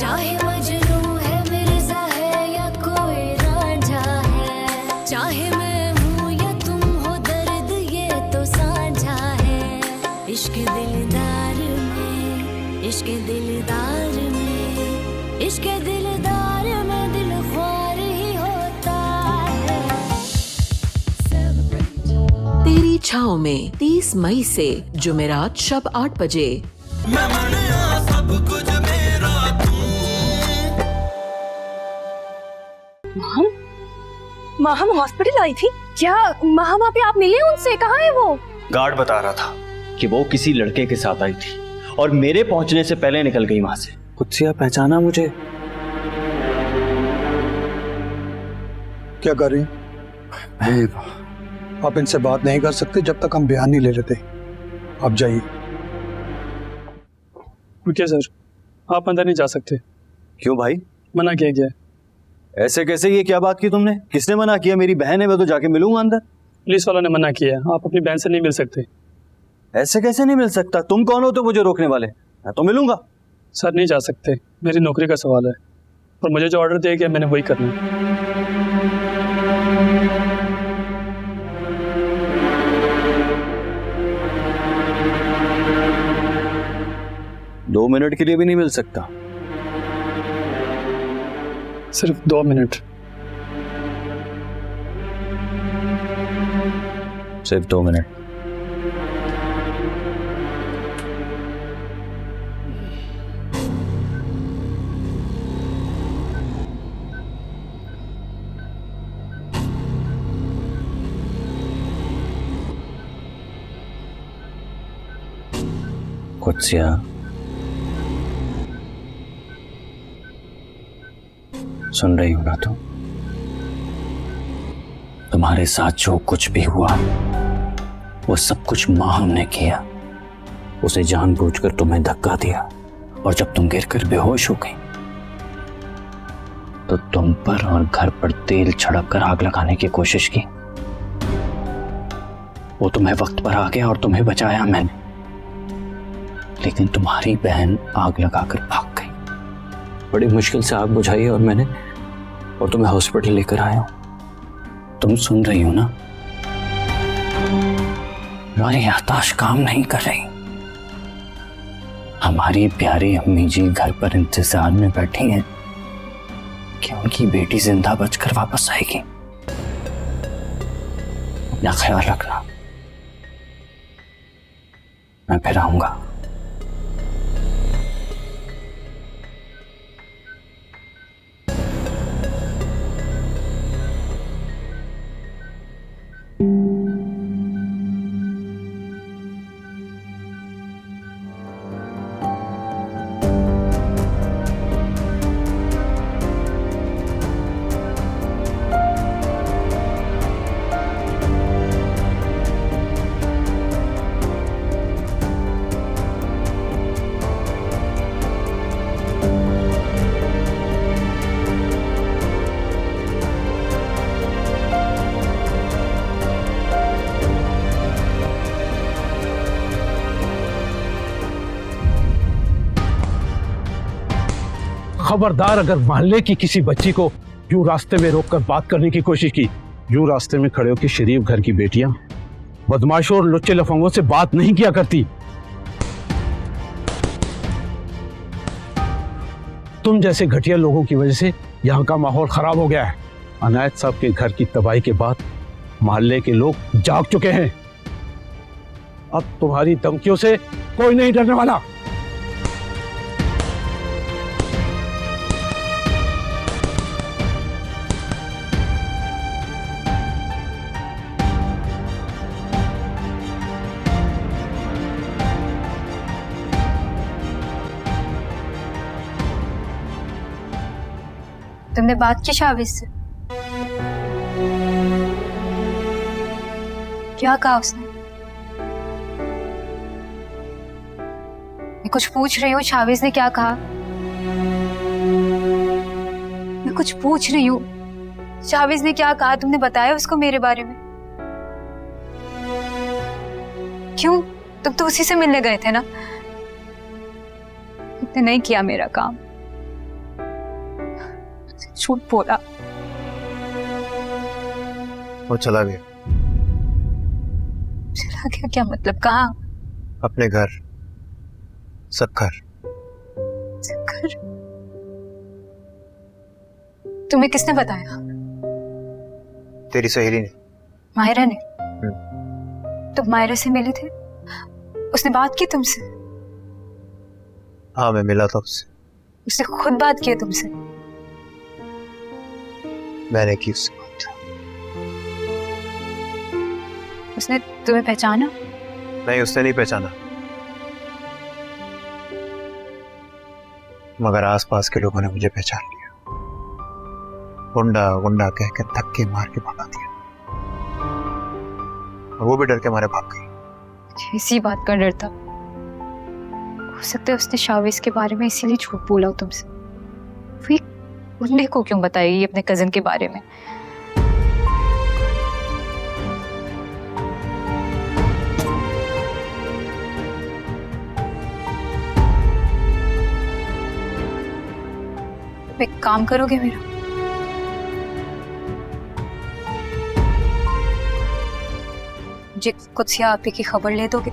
चाहे मजनू है मिर्जा है या कोई रांझा है, चाहे मैं हूँ या तुम हो दर्द ये तो साझा है। इश्क दिलदार में, इश्क दिलदार में, इश्क दिलदार में दिल ख्वार ही होता है। तेरी छाँव में 30 मई से जुमेरात शब 8 बजे। सब कुछ मेरा तू। हम हॉस्पिटल आई थी। क्या वहाँ पे आप मिले उनसे? कहाँ है वो? गार्ड बता रहा था कि वो किसी लड़के के साथ आई थी और मेरे पहुंचने से पहले निकल गई वहां से। कुत्सिया पहचाना मुझे? क्या कर रही? आप इनसे बात नहीं कर सकते जब तक हम बयान नहीं ले लेते। आप जाइए। रुकिए सर, आप अंदर नहीं जा सकते। क्यों भाई? मना किया गया है। ऐसे कैसे? ये क्या बात की तुमने? किसने मना किया? मेरी बहन है, मैं तो जाके मिलूंगा अंदर। पुलिस वालों ने मना किया है, आप अपनी बहन से नहीं मिल सकते। ऐसे कैसे नहीं मिल सकता? तुम कौन हो तो मुझे रोकने वाले? मैं तो मिलूंगा। सर नहीं जा सकते, मेरी नौकरी का सवाल है और मुझे जो ऑर्डर दिया गया मैंने वही करना है। 2 मिनट के लिए भी नहीं मिल सकता? सिर्फ 2 मिनट। सिर्फ 2 मिनट। कुत्सिया, सुन रही हो ना तुम? तुम्हारे साथ जो कुछ भी हुआ वो सब कुछ माहम ने किया। उसे जानबूझकर तुम्हें धक्का दिया और जब तुम गिरकर बेहोश हो गई तो तुम पर और घर पर तेल छिड़क कर आग लगाने की कोशिश की। वो तुम्हें वक्त पर आ गया और तुम्हें बचाया मैंने, लेकिन तुम्हारी बहन आग लगाकर भाग गई। बड़ी मुश्किल से आग बुझाई और मैंने और तुम्हें हॉस्पिटल लेकर आया हूं। तुम सुन रही हो ना? हमारी याददाश्त काम नहीं कर रही। हमारी प्यारी अम्मी जी घर पर इंतजार में बैठी हैं कि उनकी बेटी जिंदा बचकर वापस आएगी। अपना ख्याल रखना, मैं फिर आऊंगा। खबरदार, अगर मोहल्ले की किसी बच्ची को यूं रास्ते में रोककर बात करने की कोशिश की, यूं रास्ते में खड़े होकर शरीफ घर की बेटियां बदमाशों और लुच्चे लफंगों से बात नहीं किया करती। तुम जैसे घटिया लोगों की वजह से यहाँ का माहौल खराब हो गया है। अनायत साहब के घर की तबाही के बाद मोहल्ले के लोग जाग चुके हैं। अब तुम्हारी धमकियों से कोई नहीं डरने वाला। तुमने बात की शाविज से? क्या कहा उसने? मैं कुछ पूछ रही हूँ, शाविज ने क्या कहा? मैं कुछ पूछ रही हूँ, शाविज ने क्या कहा? तुमने बताया उसको मेरे बारे में? क्यों? तुम तो उसी से मिलने गए थे ना? तुमने नहीं किया मेरा काम। झूठ बोला। वो चला गया। चला गया? क्या मतलब? कहाँ? अपने घर, सब घर। घर? तुम्हें किसने बताया? तेरी सहेली ने। मायरा ने? तुम मायरा से मिले थे? उसने बात की तुमसे? हाँ, मैं मिला था उससे। उसने खुद बात की तुमसे? मैंने की उससे बात। उसने तुम्हें पहचाना? नहीं, उसने नहीं पहचाना, मगर आसपास के लोगों ने मुझे पहचान लिया। गुंडा गुंडा कहकर धक्के मार के भगा दिया, और वो भी डर के मारे भाग गई। इसी बात का डर था। हो सकता है उसने शाविज के बारे में इसीलिए झूठ बोला हो तुमसे। वो गुंडे को क्यों बताएगी अपने कजन के बारे में? एक काम करोगे मेरा? मुझे कुछ या आपी की खबर ले दोगे?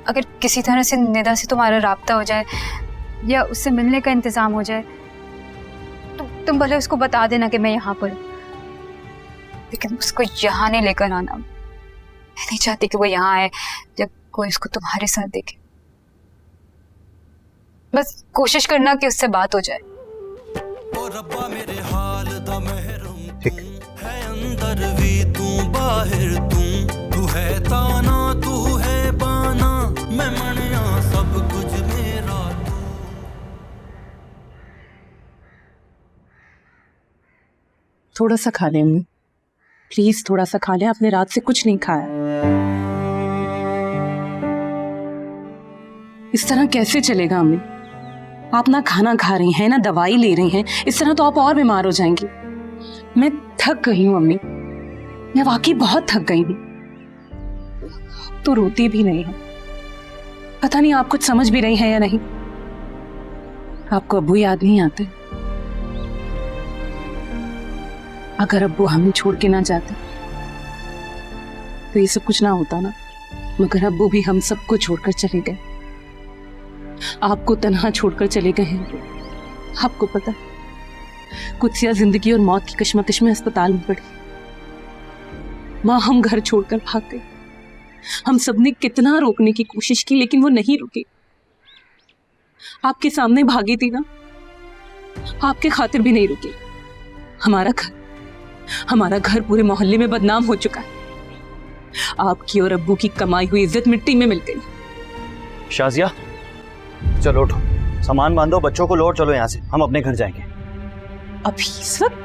अगर किसी तरह से निदा से तुम्हारा राब्ता हो जाए या उससे मिलने का इंतजाम हो जाए तो तुम भले उसको बता देना कि मैं यहाँ पर हूँ, लेकिन उसको यहाँ नहीं लेकर आना। मैं नहीं चाहती कि वो यहाँ आए जब कोई उसको तुम्हारे साथ देखे। बस कोशिश करना कि उससे बात हो जाए। ठीक। है अंदर भी तू बाहर तू है ताना तू है बाना, मैं मनिया सब कुछ मेरा तू। थोड़ा सा खा लें अम्मी, प्लीज थोड़ा सा खा लें। आपने रात से कुछ नहीं खाया। इस तरह कैसे चलेगा अम्मी? आप ना खाना खा रही हैं ना दवाई ले रही हैं, इस तरह तो आप और बीमार हो जाएंगी। मैं थक गई हूँ अम्मी, मैं वाकई बहुत थक गई हूँ। तो रोती भी नहीं है। पता नहीं आप कुछ समझ भी रही हैं या नहीं। आपको अब्बू याद नहीं आते? अगर अब्बू हमें छोड़ के ना जाते तो ये सब कुछ ना होता ना, मगर अब्बू भी हम सबको छोड़कर चले गए। आपको तन्हा छोड़कर चले गए हैं। आपको पता है कुत्सिया जिंदगी और मौत की कश्मकश में अस्पताल में पड़ी। माँ हम घर छोड़कर भाग गए। हम सबने कितना रोकने की कोशिश की लेकिन वो नहीं रुकी। आपके सामने भागी थी ना, आपके खातिर भी नहीं रुकी। हमारा घर पूरे मोहल्ले में बदनाम हो चुका है। आपकी और अब्बू की कमाई हुई इज्जत मिट्टी में मिल गई। शाजिया चलो उठो, सामान बांधो, बच्चों को लोड, चलो यहाँ से, हम अपने घर जाएंगे। अभी इस वक्त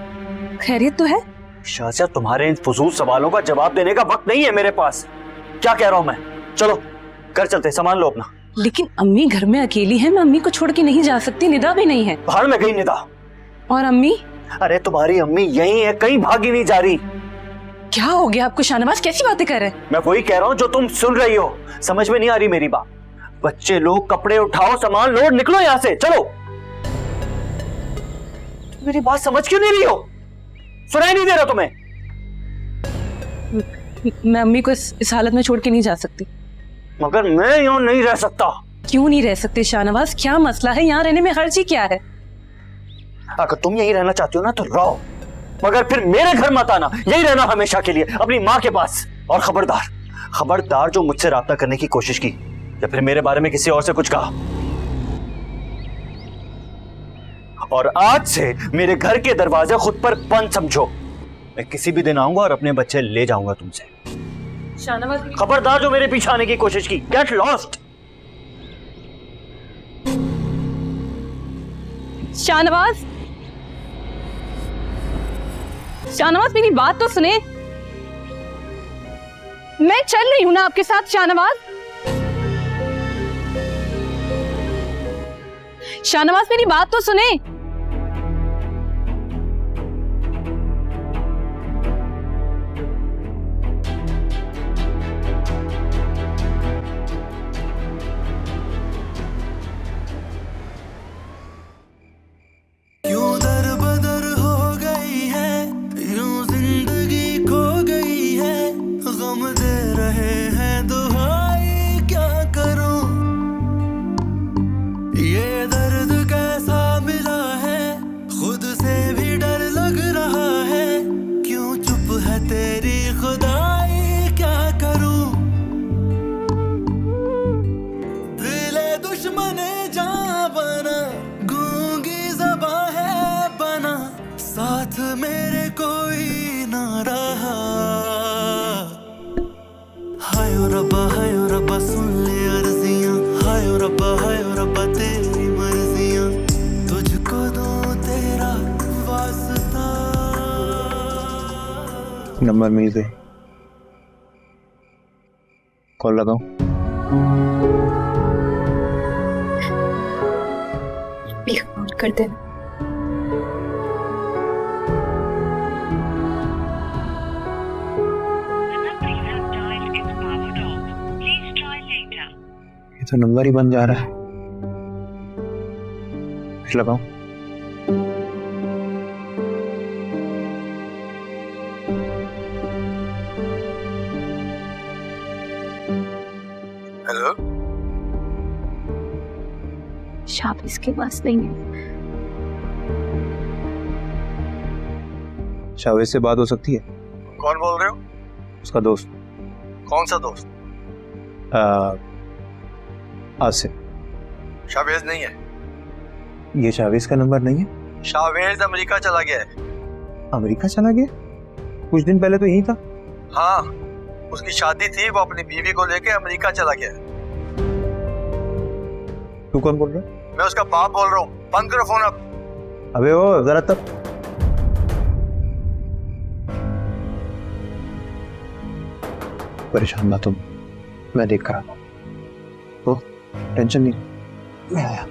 खैरियत तो है? शाजिया तुम्हारे इन फजूल सवालों का जवाब देने का वक्त नहीं है मेरे पास। क्या कह रहा हूँ मैं? चलो घर चलते, सामान लो अपना। लेकिन अम्मी घर में अकेली है, मैं अम्मी को छोड़ के नहीं जा सकती। निदा भी नहीं है। बाहर में गई निदा। और अम्मी? अरे तुम्हारी अम्मी यही है, कहीं भागी नहीं जा रही। क्या हो गया आपको शाहनवाज? कैसी बातें कर रहे हैं? मैं वही कह रहा हूँ जो तुम सुन रही हो। समझ में नहीं आ रही मेरी बात? बच्चे लोग, कपड़े उठाओ, सामान लोड, निकलो यहाँ से, चलो। मेरी बात समझ क्यों नहीं रही हो? सुनाई नहीं दे रहा तुम्हें? मैं अम्मी को इस हालत में छोड़ के नहीं जा सकती। मगर मैं यहाँ नहीं रह सकता। क्यों नहीं रह सकते शाहनवाज? क्या मसला है? यहाँ रहने में हर्ज ही क्या है? अगर तुम यही रहना चाहती हो ना तो रहो, मगर फिर मेरे घर मत आना। यही रहना हमेशा के लिए अपनी माँ के पास। और खबरदार जो मुझसे राब्ता करने की कोशिश की या फिर मेरे बारे में किसी और से कुछ कहा, और आज से मेरे घर के दरवाजे खुद पर बंद समझो। मैं किसी भी दिन आऊंगा और अपने बच्चे ले जाऊंगा तुमसे। शाहनवाज खबरदार जो मेरे पीछे आने की कोशिश की, गेट लॉस्ट। शाहनवाज मेरी बात तो सुने। मैं चल रही हूं ना आपके साथ। शाहनवाज मेरी बात तो सुने। क्यों दर बदर नंबर मिल गए, कॉल लगाओ। नोट कर देना। ये तो नंबर ही बन जा रहा है, फिर लगाओ। हेलो, शाबिज के पास नहीं है। शावेज से बात हो सकती है? कौन बोल रहे हो? उसका दोस्त। कौन सा दोस्त? आसिफ। शावेज नहीं है। ये शावेज का नंबर नहीं है? शावेज अमेरिका चला गया है। अमेरिका चला गया? कुछ दिन पहले तो यहीं था। हाँ, उसकी शादी थी, वो अपनी बीवी को लेके अमेरिका चला गया है। तू कौन बोल रहा है? मैं उसका बाप बोल रहा हूँ। बंद करो फोन अब। अबे वो जरा तब। परेशान ना तुम, मैं देख कर आता हूँ, तो टेंशन नहीं, मैं आया।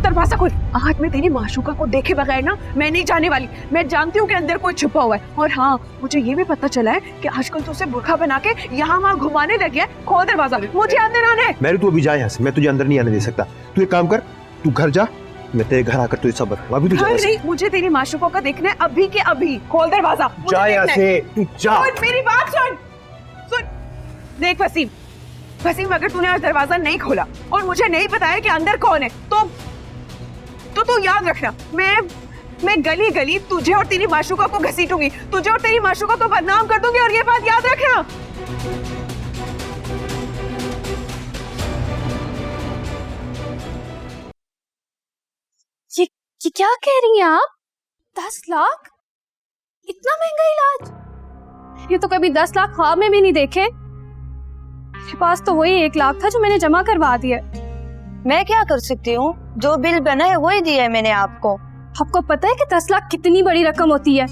दरवाजा खोल। आज मैं तेरी माशूका को देखे बगैर ना मैं नहीं जाने वाली। मैं जानती हूँ कि अंदर कोई छुपा हुआ है, और हाँ, मुझे ये भी पता चला है कि आजकल तो उसे बुरखा बना के यहाँ वहाँ घुमाने लग गया है। खोल दरवाजा, मुझे अंदर आना है। मैरी तू अभी जा यहाँ से, मैं तुझे अंदर नहीं आने दे सकता। तू एक काम कर, तू घर जा, मैं तेरे घर आकर तुझे सब्र करूँ। अभी तू जा। नहीं, मुझे तेरी माशूका का देखना है अभी के अभी। खोल दरवाजा, जा यहाँ से, तू जा। मेरी बात सुन। देख वसीम, अगर तूने आज दरवाजा नहीं खोला और मुझे नहीं बताया कि अंदर कौन है, तो तू याद रखना, मैं गली गली तुझे और तेरी माशूका को घसीटूंगी, तुझे और तेरी माशूका को बदनाम कर दूंगी, और ये बात याद रखना। ये क्या कह रही हैं आप? 10 लाख? इतना महंगा इलाज? ये तो कभी 10 लाख ख्वाब में भी नहीं देखे। मेरे पास तो वही 1 लाख था जो मैंने जमा करवा दिया। मैं क्या कर सकती हूँ? जो बिल बना है वही दिया है मैंने आपको। आपको पता है कि 10 लाख कितनी बड़ी रकम होती है?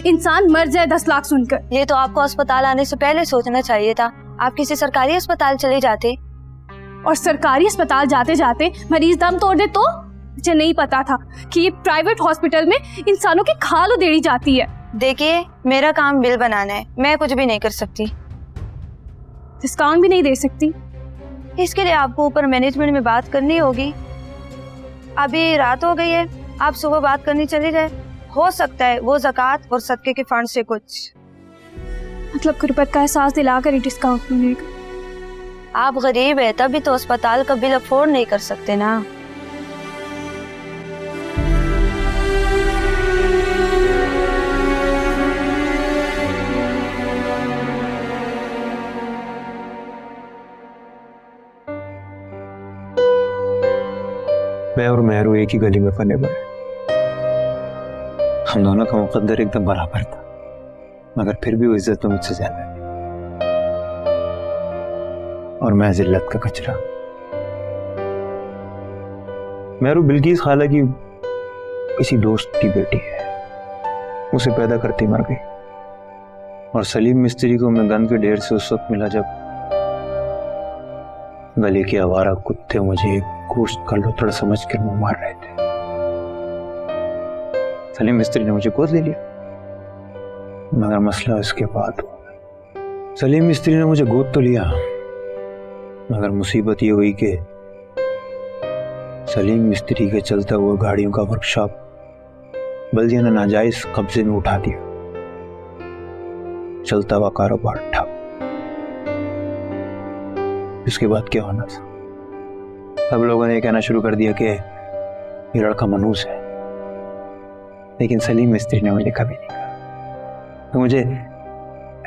इंसान मर जाए 10 लाख सुनकर। ये तो आपको अस्पताल आने से पहले सोचना चाहिए था। आप किसी सरकारी अस्पताल चले जाते। और सरकारी अस्पताल जाते जाते मरीज दम तोड़ दे तो? मुझे नहीं पता था कि ये प्राइवेट हॉस्पिटल में इंसानों की खाल उधेड़ी जाती है। देखिए, मेरा काम बिल बनाना है, मैं कुछ भी नहीं कर सकती। डिस्काउंट भी नहीं दे सकती? इसके लिए आपको ऊपर मैनेजमेंट में बात करनी होगी। अभी रात हो गई है, आप सुबह बात करनी चली जाए। हो सकता है वो ज़कात और सदके के फंड से कुछ, मतलब गुर्बत का एहसास दिलाकर ही डिस्काउंट मिलेगा। आप गरीब है तभी तो अस्पताल का बिल अफोर्ड नहीं कर सकते ना। मैं और मेहरू एक ही गली में पले बड़े, हम दोनों का मुकद्दर एकदम बराबर था, मगर फिर भी वो इज्जत में मुझसे ज्यादा है, और मैं जिल्लत का कचरा। मेहरू बिल्किस खाला की किसी दोस्त की बेटी है, उसे पैदा करती मर गई, और सलीम मिस्त्री को मैं गन के ढेर से उस वक्त मिला जब गली के आवारा कुत्ते मुझे गोश्त का लुथड़ समझ कर मुंह मार रहे थे। सलीम मिस्त्री ने मुझे गोद ले लिया, मगर मसला इसके बाद हुआ। सलीम मिस्त्री ने मुझे गोद तो लिया, मगर मुसीबत ये हुई कि सलीम मिस्त्री के चलता हुआ गाड़ियों का वर्कशॉप बल्दिया ने नाजायज कब्जे में उठा दिया। चलता हुआ कारोबार ठप। इसके बाद क्या होना था? सब लोगों ने कहना शुरू कर दिया कि ये लड़का मनूस है, लेकिन सलीम मिस्त्री ने मुझे कभी नहीं कहा, तो मुझे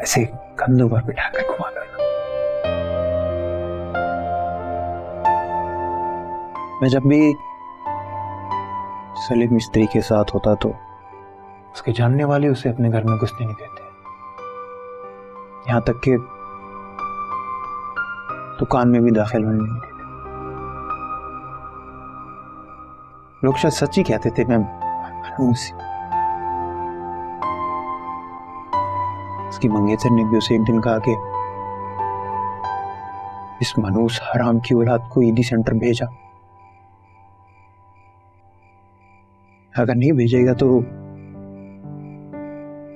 ऐसे कंधों पर बिठाकर घुमा देना। मैं जब भी सलीम मिस्त्री के साथ होता तो उसके जानने वाले उसे अपने घर में घुसने नहीं देते, यहाँ तक कि तो कान में भी दाखिल होने नहीं देते। लोग शायद सच ही कहते थे मैं मनहूस। उसकी मंगेतर ने भी उसे एक दिन कहा कि इस मनहूस हराम की औलाद को ईदी सेंटर भेजा, अगर नहीं भेजेगा तो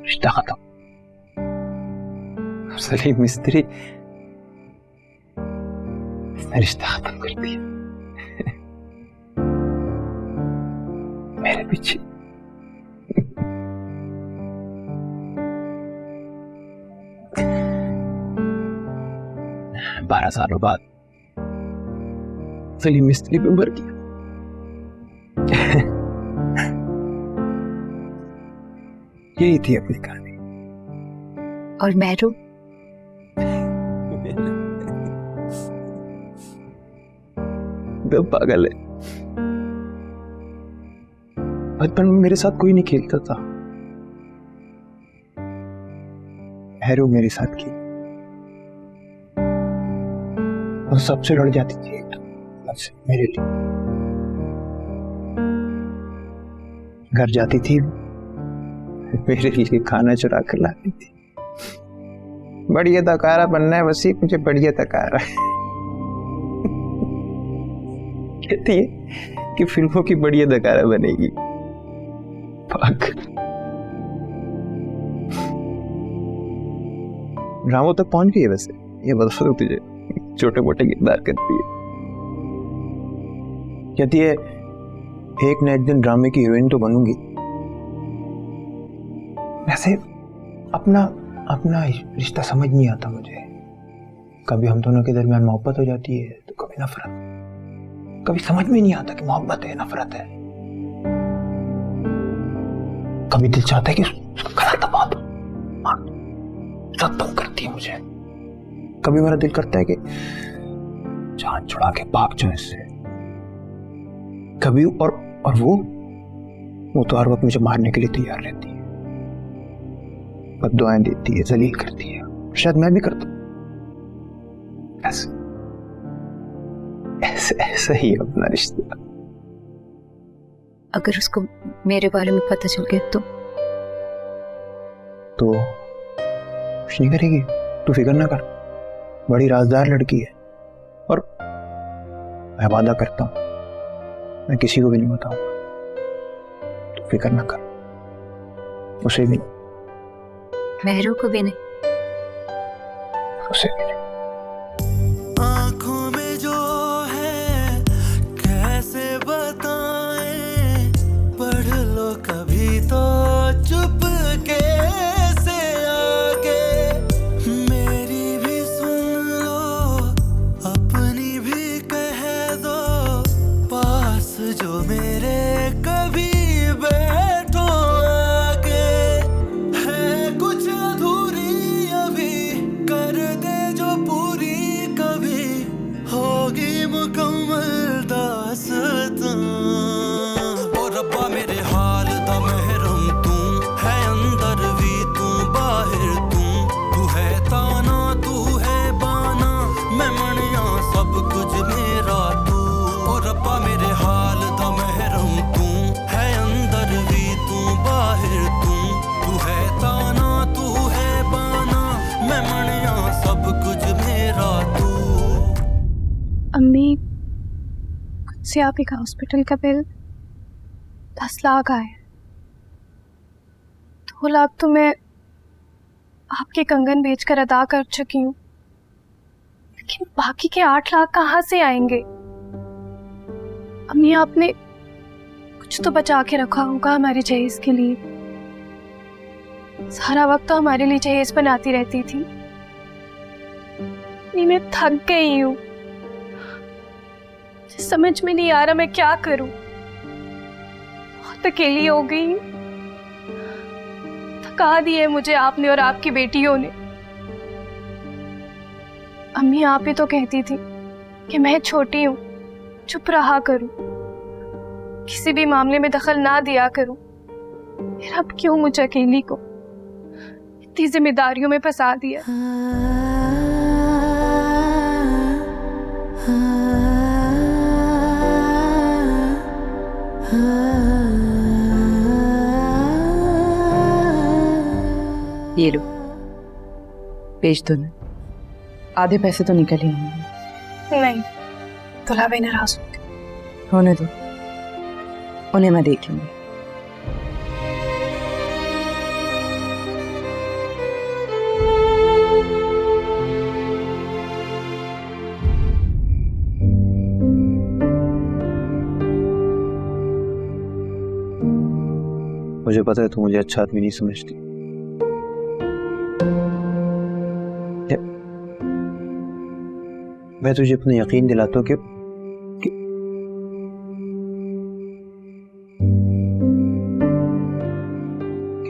रिश्ता खत्म। सलीम मिस्त्री रिश्ता खत्म कर दिया मेरे पीछे। 12 सालों बाद सलीम मिस्त्री भी मर गया। यही थी अपनी कहानी। और महरू? पागल है, बचपन में मेरे साथ कोई नहीं खेलता था। हैरू मेरे साथ की, और सबसे लड़ जाती थी मुझसे मेरे लिए। घर जाती थी, मेरे लिए खाना चुरा कर लाती थी। बढ़िया तकारा बनना है वसी, मुझे बढ़िया तकारा कहती है कि फिल्मों की बढ़िया तकारा बनेगी। ड्रामों तक पहुंच गई है वैसे, ये बता दो तुझे, छोटे मोटे किरदार करती है। कहती है एक न एक दिन ड्रामे की हीरोइन तो बनूंगी। वैसे अपना रिश्ता समझ नहीं आता मुझे। कभी हम दोनों के दरमियान मोहब्बत हो जाती है तो कभी नफरत। कभी समझ में नहीं आता कि मोहब्बत है नफरत है। कभी दिल चाहता है कि उसको गला दबा दो, सब तंग करती है मुझे। कभी मेरा दिल करता है कि जान छुड़ा के भाग जाऊं इससे। कभी और वो तो हर वक्त मुझे मारने के लिए तैयार रहती है, बद्दुआएं देती है, जलील करती है। शायद मैं भी करता हूं ऐसा ही अपना रिश्ता। अगर उसको मेरे बारे में पता चल गया तो कुछ नहीं करेगी। तू फिक्र ना कर, बड़ी राजदार लड़की है। और मैं वादा करता हूं मैं किसी को भी नहीं बताऊंगा। तू फिक्र ना कर, उसे भी नहीं, महरू को भी नहीं, उसे भी नहीं। आंखों में जो है कैसे बताएं, पढ़ लो कभी तो चुप कैसे आगे। मेरी भी सुन लो, अपनी भी कह दो, पास जो मेरे कभी बैठो आगे। है कुछ अधूरी अभी, कर दे जो पूरी, कभी होगी मुकम्मल दास्तां। ओ रब्बा मेरे हाल दा महरम तू है, अंदर भी तू बाहर तू है ताना तू है बाना, मैं मनिया सब कुछ मेरा तू। ओ रब्बा मेरे हाल दा महरम तू है, अंदर भी तू बाहर तू है ताना तू है बाना, मैं मनिया सब कुछ मेरा तू। अम्मी, से आप का हॉस्पिटल का बिल 10 लाख आए। 2 लाख तो मैं आपके कंगन बेचकर अदा कर चुकी हूँ, लेकिन बाकी के 8 लाख कहाँ से आएंगे? अम्मी, आपने कुछ तो बचा के रखा होगा हमारे जहेज के लिए। सारा वक्त तो हमारे लिए जहेज बनाती रहती थी। मैं थक गई हूँ, समझ में नहीं आ रहा मैं क्या करूं। बहुत अकेली हो गई हूं। थका दी है मुझे आपने और आपकी बेटियों ने। अम्मी, आप ही तो कहती थी कि मैं छोटी हूं, चुप रहा करूं, किसी भी मामले में दखल ना दिया करूं। फिर अब क्यों मुझे अकेली को इतनी जिम्मेदारियों में फंसा दिया? ये लो, बेच दो ना, आधे पैसे तो निकल ही आएंगे। नहीं, दुल्हा भाई नाराज होंगे। होने दो, उन्हें मैं देख लूंगी। मुझे पता है तू मुझे अच्छा आदमी नहीं समझती, मैं तुझे अपना यकीन दिलाता हूँ कि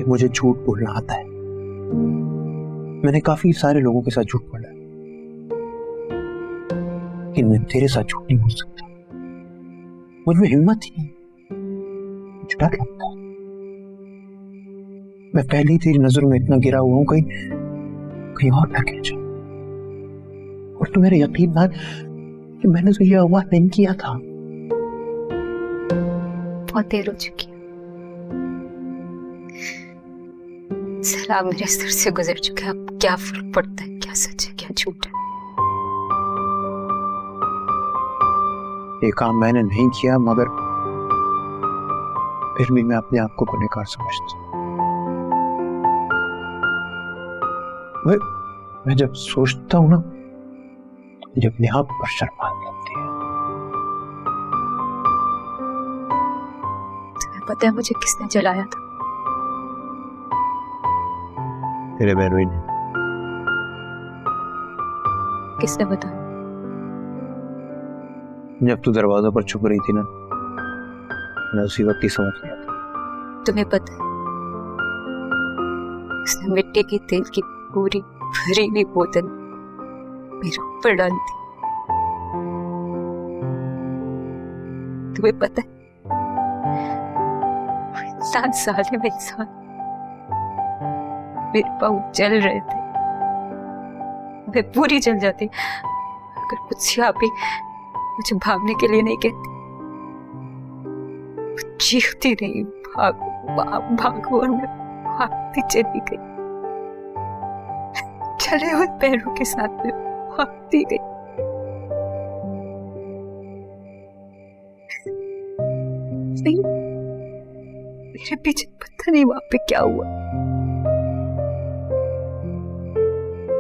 मुझे झूठ बोलना आता है। मैंने काफी सारे लोगों के साथ झूठ बोला है, लेकिन मैं तेरे साथ झूठ नहीं बोल सकता। मुझ में हिम्मत ही नहीं, मुझे डर लगता है। मैं पहले ही तेरी नजरों में इतना गिरा हुआ हूं, कहीं और ना गिर जाऊं। और तू मेरा यकीन मान कि मैंने तो ये अगवा नहीं किया था। बहुत देर हो चुकी है, सलाम मेरे सर से गुजर चुका है। अब क्या फर्क पड़ता है, क्या सच है क्या झूठ है। ये काम मैंने नहीं किया, मगर फिर भी मैं अपने आप को गुनहगार समझता हूं। मैं जब सोचता हूं ना, मुझे अपने आप पर शर्म आने लगती है। तुम्हें पता है मुझे किसने जलाया था? तेरे बहनोई ने। किसने बताया? जब तू दरवाजा पर छुप रही थी ना, मैं उसी वक्त ही समझ गया था। तुम्हें पता है उसने मिट्टी के तेल की पूरी भरी बोतल मेरे ऊपर डाल दी। तुम्हें पता है इंसान साले में इंसान, मेरे पाँव जल रहे थे, मैं पूरी जल जाती अगर कुछ आप ही मुझे भागने के लिए नहीं कहती। चीखती नहीं, भागो, और मैं भागती चली गई, चले हुए पैरों के साथ में भागती गई। मेरे पीछे पता नहीं वहां पे क्या हुआ।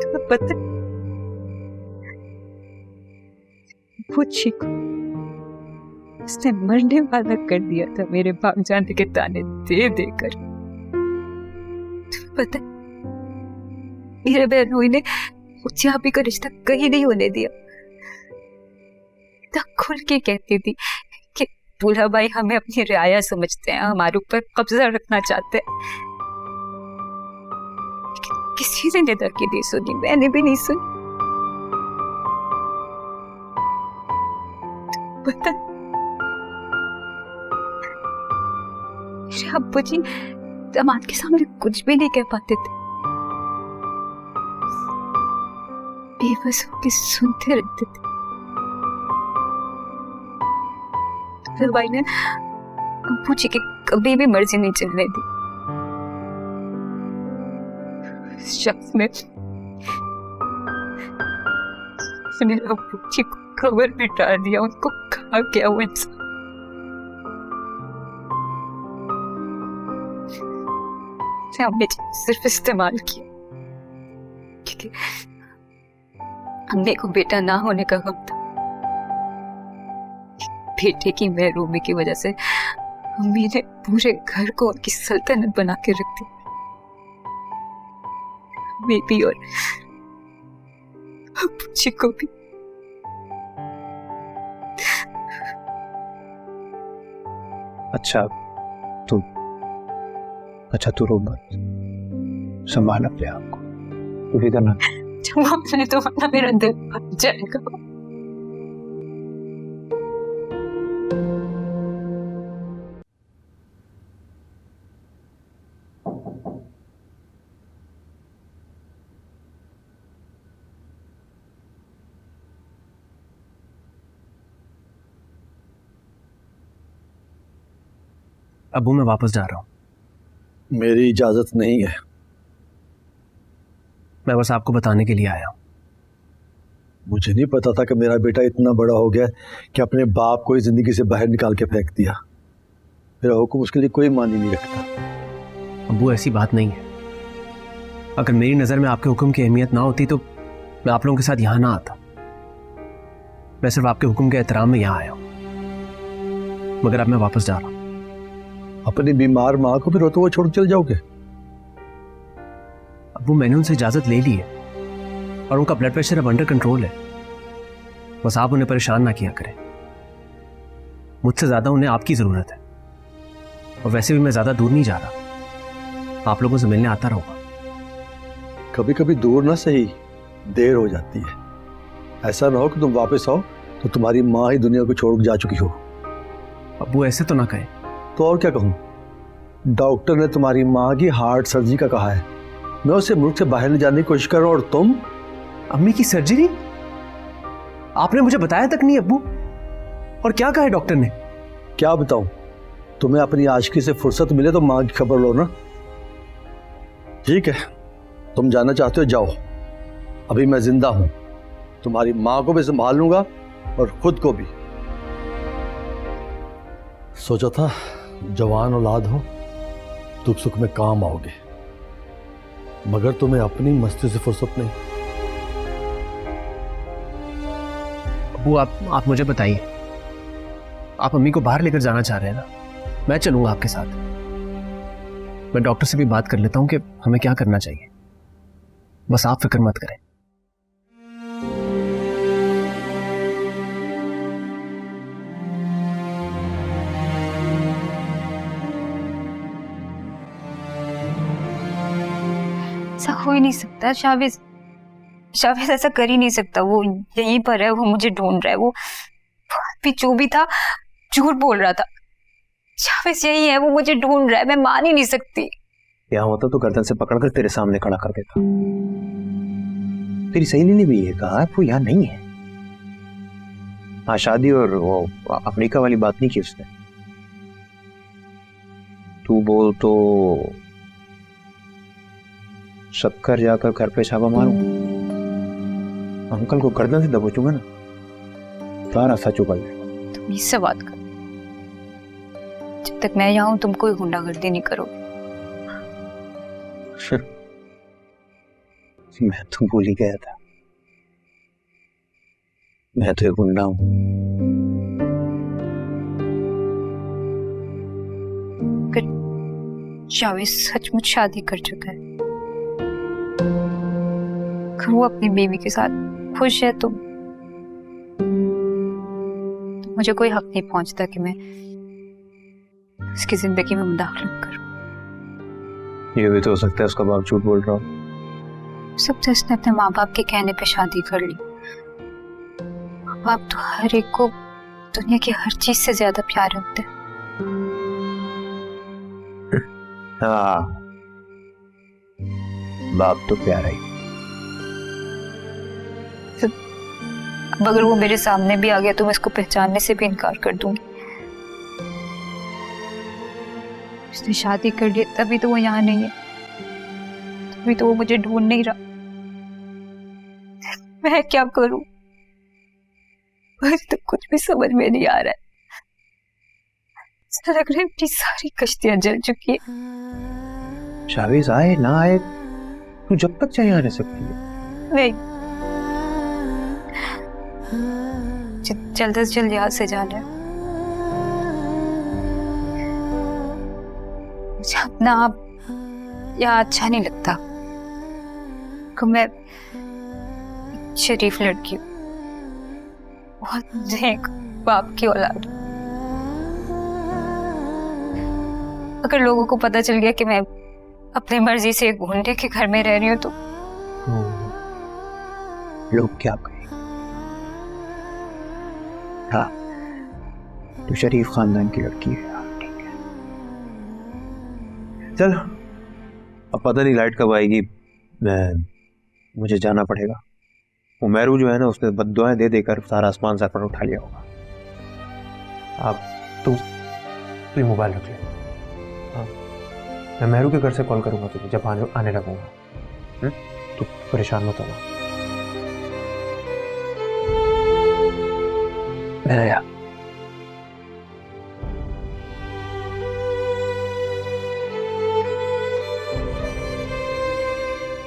तुम्हें पता है वो चीकू उसने मरने वाला कर दिया था मेरे भाग जाने के ताने दे देकर। तुम्हें पता है मेरे बहनोई ने मुझे आप ही का रिश्ता कहीं नहीं होने दिया। तब खुल के कहती थी कि दूल्हा भाई हमें अपनी रियाया समझते हैं, हमारे ऊपर कब्जा रखना चाहते हैं। लेकिन किसी ने निदा की नहीं सुनी, मैंने भी नहीं सुनी। पता मेरे अब्बू जी दामाद के सामने कुछ भी नहीं कह पाते थे, बेबस होकर सुनते रहते थे। फिर भाई ने अब्बू जी की कभी भी मर्जी नहीं चलने दी। इस शख्स ने मेरे अब्बू जी को कब्र में डाल दिया। उनको कहा क्या वो इंसान, हमने सिर्फ इस्तेमाल किया क्योंकि अम्मी को बेटा ना होने का गम था। बेटे की महरूमी की वजह से अम्मी ने पूरे घर को उनकी सल्तनत बना के रख दी। मैं भी और अब्बू जी को भी। अच्छा तू रो मत, संभाल अपने आप को, तू फिक्र ना। मैंने तो अपना मेरा दिल फट जाएगा। अबू मैं वापस जा रहा हूँ। मेरी इजाजत नहीं है। मैं बस आपको बताने के लिए आया हूँ। मुझे नहीं पता था कि मेरा बेटा इतना बड़ा हो गया कि अपने बाप को ही जिंदगी से बाहर निकाल के फेंक दिया। मेरा हुक्म उसके लिए कोई मानी नहीं रखता। अब्बू ऐसी बात नहीं है। अगर मेरी नज़र में आपके हुक्म की अहमियत ना होती तो मैं आप लोगों के साथ यहाँ ना आता। मैं सिर्फ आपके हुक्म के एहतराम में यहाँ आया हूँ, मगर अब मैं वापस जा रहा हूँ। अपनी बीमार माँ को फिर रोते हुए छोड़ चल जाओगे? अब्बू मैंने उनसे इजाज़त ले ली है और उनका ब्लड प्रेशर अब अंडर कंट्रोल है। बस आप उन्हें परेशान ना किया करें। मुझसे ज़्यादा उन्हें आपकी ज़रूरत है और वैसे भी मैं ज़्यादा दूर नहीं जा रहा, आप लोगों से मिलने आता रहूँगा। कभी कभी दूर ना सही, देर हो जाती है। ऐसा ना हो कि तुम वापस आओ तो तुम्हारी माँ ही दुनिया को छोड़ जा चुकी हो। अब्बू ऐसे तो ना कहें। तो और क्या कहूँ? डॉक्टर ने तुम्हारी माँ की हार्ट सर्जरी का कहा है। मैं उसे मुल्क से बाहर ले जाने की कोशिश कर रहा हूँ और तुम? अम्मी की सर्जरी? आपने मुझे बताया तक नहीं अब्बू। और क्या कहा है डॉक्टर ने? क्या बताऊं? तुम्हें अपनी आशिकी से फुर्सत मिले तो माँ की खबर लो ना। ठीक है, तुम जाना चाहते हो जाओ। अभी मैं जिंदा हूं, तुम्हारी माँ को भी संभाल लूंगा और खुद को भी। सोचा था जवान औलाद हो, दुख सुख में काम आओगे, मगर तुम्हें अपनी मस्ती से फुर्सत नहीं। अब्बू आप मुझे बताइए, आप अम्मी को बाहर लेकर जाना चाह रहे हैं ना? मैं चलूंगा आपके साथ। मैं डॉक्टर से भी बात कर लेता हूं कि हमें क्या करना चाहिए। बस आप फिक्र मत करें। ऐसा हो ही नहीं सकता। शावेज ऐसा कर ही नहीं सकता। वो यहीं पर है, वो मुझे ढूंढ रहा है। वो भी जो भी था झूठ बोल रहा था। शावेज यही है, वो मुझे ढूंढ रहा है। मैं मान ही नहीं सकती। क्या होता तो गर्दन से पकड़कर तेरे सामने खड़ा कर देता। तेरी सहेली ने भी ये कहा वो यहाँ नहीं है। हाँ, शादी और वो अफ्रीका वाली बात नहीं की उसने। तू बोल तो शक्कर जाकर घर पे छापा मारूं, अंकल को गर्दन से दबोचूंगा ना, सारा सच उगल जाएगा। तुम इससे बात करो। जब तक मैं यहाँ हूं तुम कोई गुंडागर्दी नहीं करो। मैं तो भूल ही गया था, मैं तो एक गुंडा हूं। शावेज सचमुच शादी कर चुका है, वो अपनी बीवी के साथ खुश है तो मुझे कोई हक नहीं पहुंचता कि मैं उसकी जिंदगी में मुदाखलत करूं। ये भी तो हो सकता है उसका बाप झूठ बोल रहा हो। सब तो उसने अपने माँ बाप के कहने पे शादी कर ली। माँ बाप तो हर एक को दुनिया की हर चीज से ज्यादा प्यारे होते हैं। हाँ, बाप तो प्यारा ही। अब अगर वो मेरे सामने भी आ गया तो मैं इसको पहचानने से भी इनकार कर दूंगी। उसने शादी कर ली तभी तो वो यहाँ नहीं है, तभी तो वो मुझे ढूंढ नहीं रहा। मैं क्या करूं? मुझे तो कुछ भी समझ में नहीं आ रहा है। ऐसा लग रहा है मेरी सारी कश्तियां जल चुकी है। शावेज आए ना आए, तू जब तक चाहे यहाँ रह सकती है। नहीं, जल्द से जल्द यहाँ से जाना है। मुझे अपना आप यहाँ अच्छा नहीं लगता। कि मैं शरीफ लड़की हूँ, बहुत नेक बाप की औलाद। अगर लोगों को पता चल गया कि मैं अपनी मर्जी से एक गुंडे के घर में रह रही हूँ तो लोग क्या कहें? हाँ, तू शरीफ खानदान की लड़की है। ठीक है, चल अब पता नहीं लाइट कब आएगी। मुझे जाना पड़ेगा। वो मैरू जो है ना, उसने बद्दुआएं दे देकर सारा आसमान सर पर उठा लिया होगा। आप तू मोबाइल रख ले। हाँ, मैं मैरू के घर से कॉल करूंगा तुझे जब आने लगूंगा। तू परेशान मत होना। मेरा यार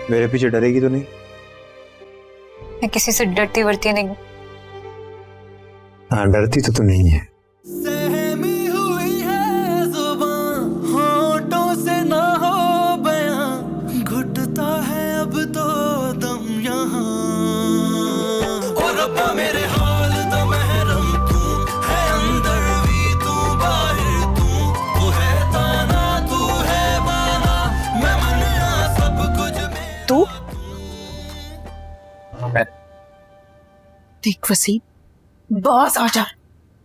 मेरे पीछे डरेगी तो नहीं? मैं किसी से डरती वरती नहीं। हाँ, डरती तो नहीं है। सहमी हुई है जुबान, होठों से ना हो बयां, घुटता है अब तो दम यहाँ। ओ रब्बा मेरे हाल दा महरम तू है, अंदर भी तू बाहर तू है ताना तू है बाना, मैं मनिया सब कुछ मेरा। तू देख वसीम, बॉस आ जा।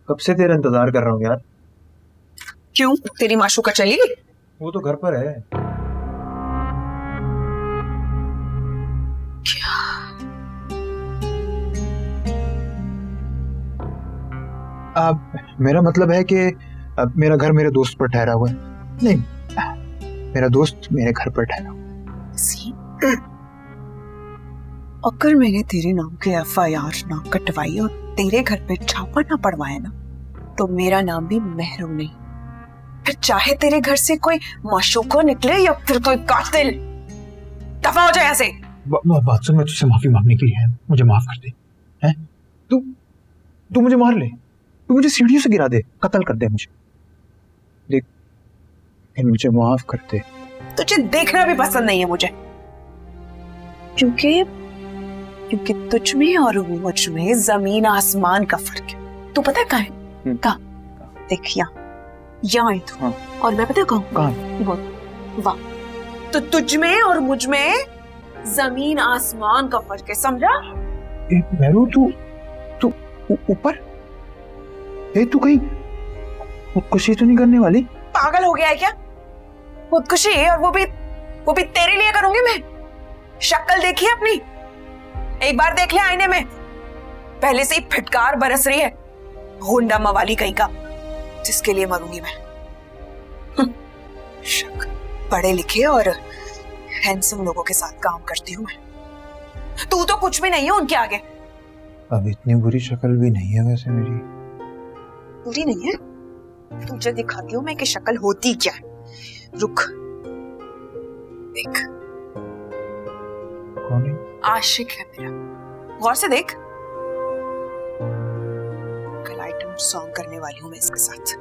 कब से तेरा इंतजार कर रहा हूँ यार। क्यों, तेरी माशूका चली गई? वो तो घर पर है। मेरा मतलब है कि अब मेरा घर मेरे दोस्त पर ठहरा हुआ है। नहीं, मेरा दोस्त मेरे घर पर ठहरा हुआ। अगर मैंने तेरे नाम के FIR ना कटवाई और तेरे घर पे छापा ना पड़वाया ना, तो मेरा नाम भी महरू नहीं। फिर चाहे तेरे घर से कोई माशूका निकले या फिर कोई कातिल, दफा हो जाए ऐसे। बात सुन, मैं तुझसे माफी मांगने के लिए है, मुझे माफ कर दे। हैं? तू मुझे मार ले, तू मुझे सीढ़ियों से गिरा दे, कत्ल कर दे मुझे, देख मुझे माफ कर दे। तुझे देखना भी पसंद नहीं है मुझे, क्योंकि तुझ में और मुझ में जमीन आसमान का फर्क है। तू पता है कहाँ है? कहाँ? देख यहाँ है तू। हाँ। और मैं पता कहाँ? वाह। तो तुझ में और मुझ में जमीन आसमान का फर्क है, समझा? महरू तू ऊपर? तू कहीं खुदकुशी तो नहीं करने वाली? पागल हो गया है क्या? खुदकुशी, और वो भी तेरे लिए करूंगी मैं? शक्ल देखी अपनी, एक बार देख ले आईने में, पहले से ही फिटकार बरस रही है। गुंडा मवाली कहीं का, जिसके लिए मरूंगी मैं। शक्ल, पढ़े लिखे और हैंडसम लोगों के साथ काम करती हूँ मैं। तू तो कुछ भी नहीं है उनके आगे। अब इतनी बुरी शक्ल भी नहीं है वैसे मेरी। बुरी नहीं है, तुझे दिखाती हूँ मैं कि शक्ल होती क्या है। रुक, देख। कौन है? आशिक है मेरा, गौर से देख। कल आइटम सॉन्ग करने वाली हूँ मैं इसके साथ।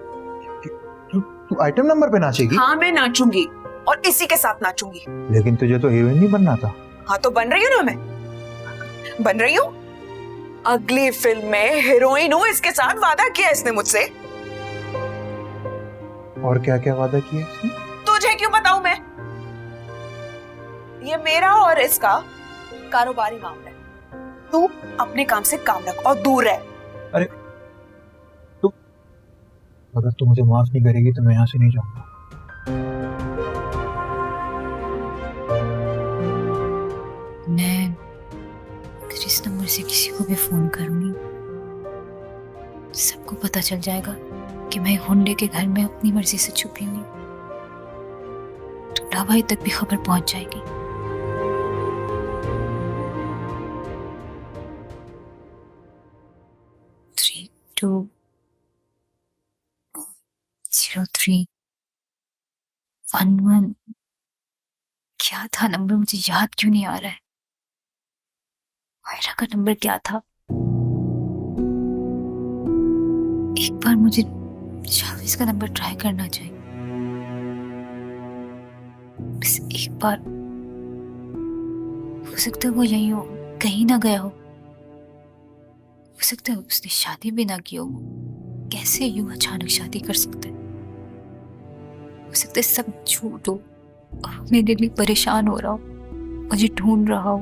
तू आइटम नंबर पे नाचेगी? हाँ, मैं नाचूंगी और इसी के साथ नाचूंगी। लेकिन तुझे तो हीरोइन नहीं बनना था। हाँ, तो बन रही हूँ ना, मैं बन रही हूँ। अगली फिल्म में हीरोइन हूँ, इसके साथ वादा किया इसने मुझसे। और क्या क्या वादा किया इसने? तुझे क्यों बताऊं मैं? ये मेरा और इसका कारोबारी मामला है। तू अपने काम से काम रख और दूर रह। अरे अगर तू मुझे माफ नहीं करेगी तो मैं यहाँ से नहीं जाऊंगा। मैं अगर इस नंबर से किसी को भी फोन करूंगी, सबको पता चल जाएगा कि मैं हुंडे के घर में अपनी मर्जी से छुपी हुई। टुकड़ा भाई तक भी खबर पहुंच जाएगी। थ्री 2 0 3 1 1। क्या था नंबर, मुझे याद क्यों नहीं आ रहा है? मायरा का नंबर क्या था? एक बार मुझे शाविज का नंबर ट्राई करना चाहिए, बस एक बार। हो सकता है वो यहीं हो, कहीं ना गया हो सकता है उसने शादी भी ना की हो। कैसे यूं अचानक शादी कर सकता है? हो सकता है सब झूठ हो और मेरे लिए परेशान हो रहा हो, मुझे ढूंढ रहा हो।